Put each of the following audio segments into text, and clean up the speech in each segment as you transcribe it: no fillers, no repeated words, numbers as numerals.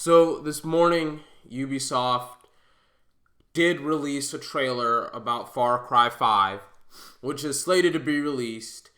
So this morning, Ubisoft did release a trailer about Far Cry 5, which is slated to be released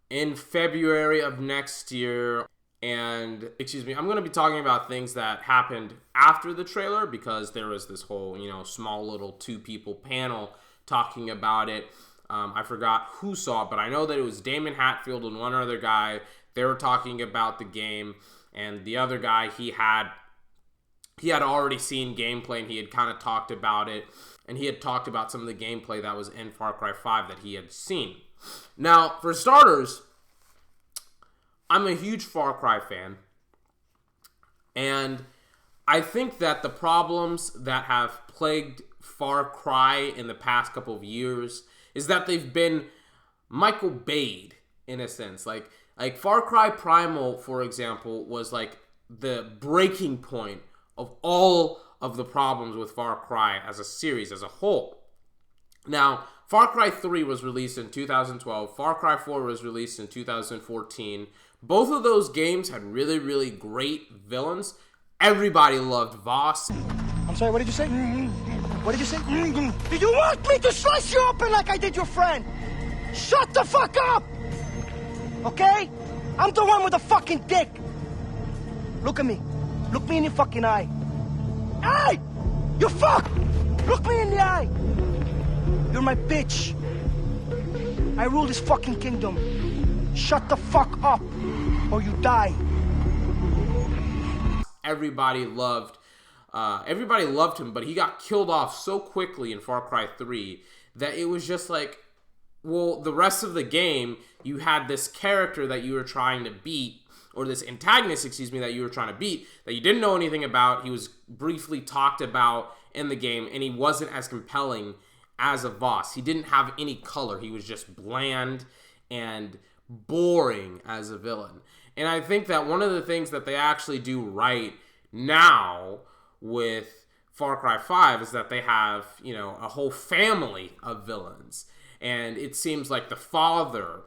in February of next year. And, I'm going to be talking about things that happened after the trailer because there was this whole, small little two people panel talking about it. I forgot who saw it, but I know that it was Damon Hatfield and one other guy. They were talking about the game, and the other guy, he had already seen gameplay, and he had kind of talked about it, and he had talked about some of the gameplay that was in Far Cry 5 that he had seen. Now, for starters, I'm a huge Far Cry fan, and I think that the problems that have plagued Far Cry in the past couple of years is that they've been Michael Bay'd, in a sense. Like Far Cry Primal, for example, was like the breaking point of all of the problems with Far Cry as a series, as a whole. Now, Far Cry 3 was released in 2012. Far Cry 4 was released in 2014. Both of those games had really, really great villains. Everybody loved Voss. I'm sorry, what did you say? What did you say? Did you want me to slice you open like I did your friend? Shut the fuck up! Okay? I'm the one with the fucking dick. Look at me. Look me in the fucking eye. Hey! You fuck! Look me in the eye! You're my bitch. I rule this fucking kingdom. Shut the fuck up, or you die. Everybody loved him, but he got killed off so quickly in Far Cry 3 that it was just like, well, the rest of the game, you had this character that you were trying to beat, or this antagonist, that you were trying to beat, that you didn't know anything about. He was briefly talked about in the game, and he wasn't as compelling as a Voss. He didn't have any color. He was just bland and boring as a villain. And I think that one of the things that they actually do right now with Far Cry 5 is that they have, a whole family of villains. And it seems like the father,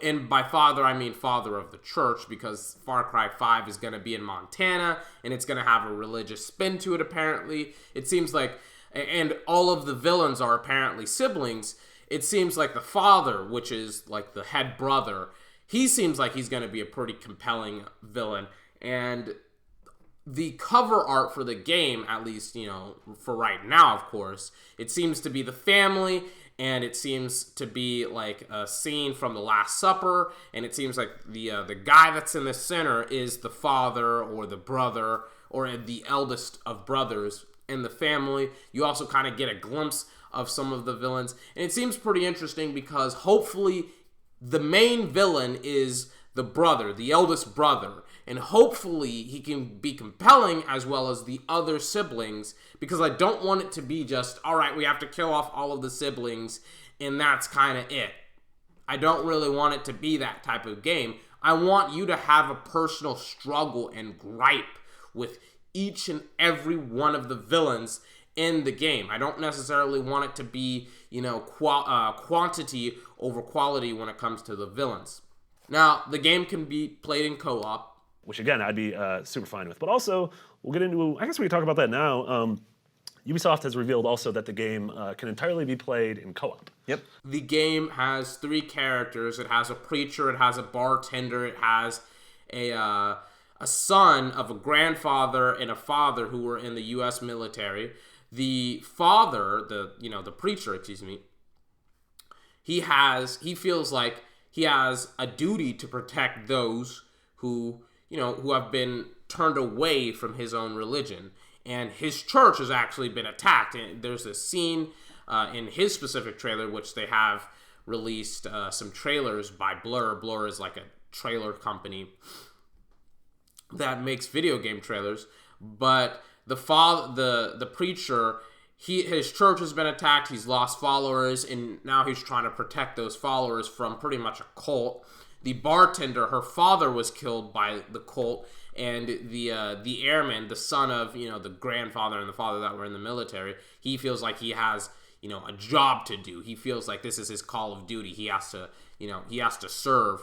and by father I mean father of the church, because Far Cry 5 is going to be in Montana, and it's going to have a religious spin to it apparently. It seems like, and all of the villains are apparently siblings. It seems like the father, which is like the head brother, he seems like he's going to be a pretty compelling villain. And the cover art for the game, at least, for right now, of course, it seems to be the family, and it seems to be like a scene from The Last Supper, and it seems like the guy that's in the center is the father or the brother or the eldest of brothers in the family. You also kind of get a glimpse of some of the villains, and it seems pretty interesting because hopefully the main villain is the brother, the eldest brother, and hopefully he can be compelling as well as the other siblings, because I don't want it to be just, all right, we have to kill off all of the siblings and that's kind of it. I don't really want it to be that type of game. I want you to have a personal struggle and gripe with each and every one of the villains in the game. I don't necessarily want it to be, quantity over quality when it comes to the villains. Now, the game can be played in co-op, which again, I'd be super fine with. But also, we'll get into, I guess we can talk about that now. Ubisoft has revealed also that the game can entirely be played in co-op. Yep. The game has 3 characters. It has a preacher, it has a bartender, it has a son of a grandfather and a father who were in the U.S. military. The father, the preacher, he feels like he has a duty to protect those who have been turned away from his own religion. And his church has actually been attacked. And there's a scene in his specific trailer, which they have released some trailers by Blur. Blur is like a trailer company that makes video game trailers. But the preacher, his church has been attacked. He's lost followers, and now he's trying to protect those followers from pretty much a cult. The bartender, her father was killed by the cult, and the airman, the son of the grandfather and the father that were in the military, he feels like he has a job to do. He feels like this is his call of duty. He has to serve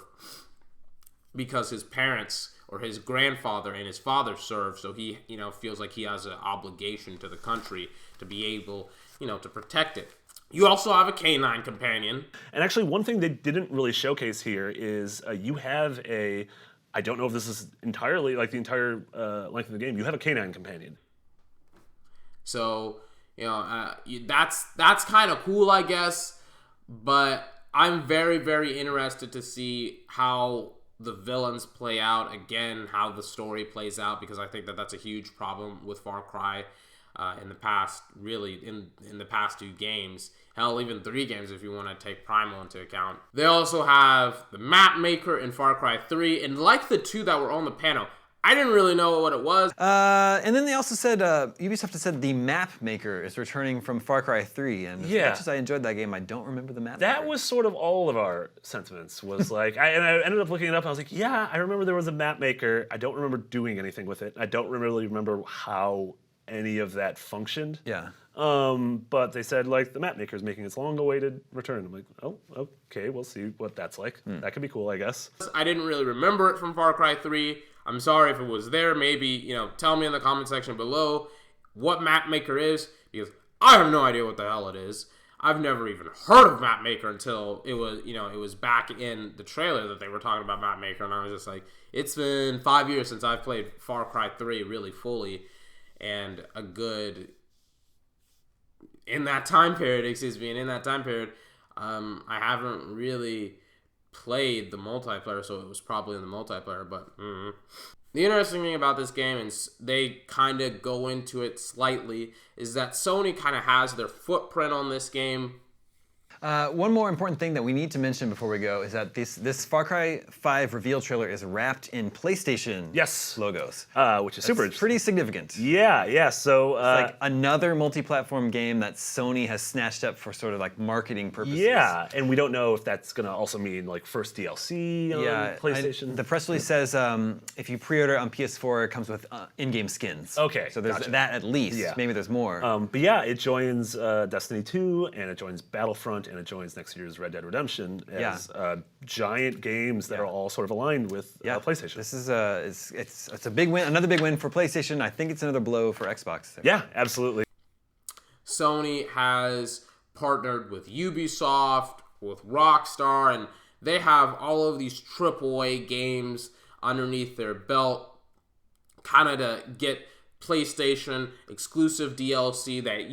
because his parents or his grandfather and his father served, so he, feels like he has an obligation to the country to be able, to protect it. You also have a canine companion. And actually, one thing they didn't really showcase here is you have I don't know if this is entirely, like the entire length of the game, you have a canine companion. So, that's kind of cool, I guess, but I'm very, very interested to see how the villains play out, again, how the story plays out, because I think that that's a huge problem with Far Cry in the past, really, in the past 2 games. Hell, even 3 games if you want to take Primal into account. They also have the map maker in Far Cry 3, and like the 2 that were on the panel, I didn't really know what it was. And then they also said, Ubisoft has said the map maker is returning from Far Cry 3, and as much as I enjoyed that game, I don't remember the map maker. That was sort of all of our sentiments, was like, I ended up looking it up, and I was like, yeah, I remember there was a map maker. I don't remember doing anything with it. I don't really remember how any of that functioned. Yeah. But they said, like, the map maker is making its long-awaited return. I'm like, oh, okay, we'll see what that's like. That could be cool, I guess. I didn't really remember it from Far Cry 3. I'm sorry if it was there. Maybe, tell me in the comment section below what map maker is, because I have no idea what the hell it is. I've never even heard of map maker until it was, it was back in the trailer that they were talking about map maker, and I was just like, it's been 5 years since I've played Far Cry 3 really fully. And in that time period, I haven't really played the multiplayer, so it was probably in the multiplayer, but The interesting thing about this game, and they kind of go into it slightly, is that Sony kind of has their footprint on this game. One more important thing that we need to mention before we go is that this Far Cry 5 reveal trailer is wrapped in PlayStation logos. Which is super interesting. Pretty significant. Yeah. So it's like another multi-platform game that Sony has snatched up for sort of like marketing purposes. Yeah, and we don't know if that's going to also mean like first DLC on PlayStation. The press release says if you pre-order on PS4, it comes with in-game skins. Okay, so there's that at least. Yeah. Maybe there's more. But yeah, it joins Destiny 2, and it joins Battlefront, and it joins next year's Red Dead Redemption as giant games that are all sort of aligned with PlayStation. This is it's a big win, another big win for PlayStation. I think it's another blow for Xbox. Yeah, absolutely. Sony has partnered with Ubisoft, with Rockstar, and they have all of these AAA games underneath their belt, kind of to get PlayStation exclusive DLC that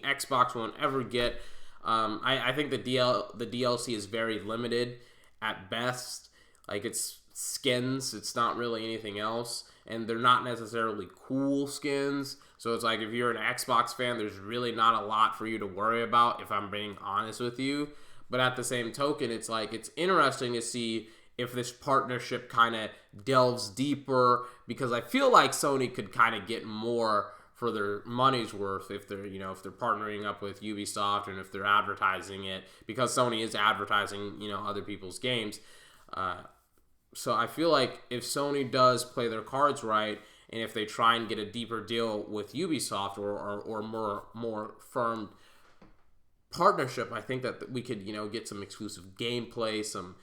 Xbox won't ever get. I think the DLC is very limited at best. Like, it's skins, it's not really anything else, and they're not necessarily cool skins. So it's like, if you're an Xbox fan, there's really not a lot for you to worry about, if I'm being honest with you. But at the same token, it's like, it's interesting to see if this partnership kind of delves deeper, because I feel like Sony could kind of get more for their money's worth if they're partnering up with Ubisoft, and if they're advertising it, because Sony is advertising other people's games. So I feel like if Sony does play their cards right, and if they try and get a deeper deal with Ubisoft or more firm partnership, I think that we could get some exclusive gameplay, some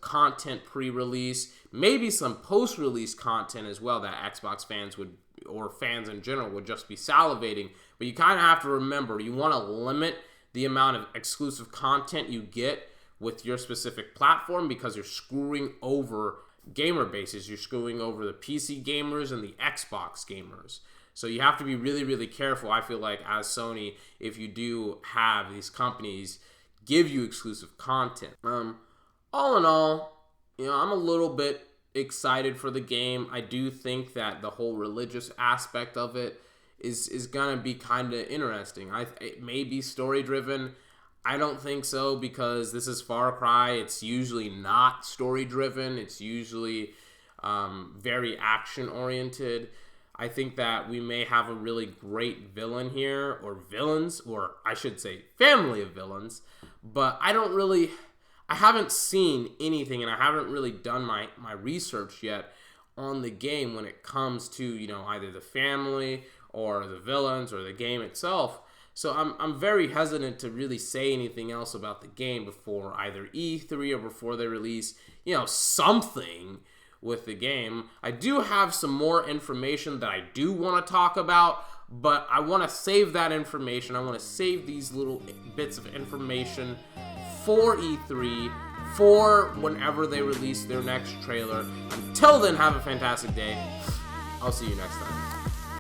content pre-release, maybe some post-release content as well that Xbox fans would, or fans in general, would just be salivating. But you kind of have to remember, you want to limit the amount of exclusive content you get with your specific platform, because you're screwing over gamer bases. You're screwing over the PC gamers and the Xbox gamers. So you have to be really, really careful, I feel like, as Sony, if you do have these companies give you exclusive content. All in all, I'm a little bit excited for the game. I do think that the whole religious aspect of it is gonna be kind of interesting. It may be story driven. I don't think so, because this is Far Cry. It's usually not story driven. It's usually very action oriented. I think that we may have a really great villain here, or villains, or I should say family of villains, but I haven't seen anything, and I haven't really done my research yet on the game when it comes to, either the family or the villains or the game itself. So I'm very hesitant to really say anything else about the game before either E3 or before they release, something. with the game. I do have some more information that I do want to talk about, but I want to save that information. I want to save these little bits of information for E3, for whenever they release their next trailer. Until then, have a fantastic day. I'll see you next time.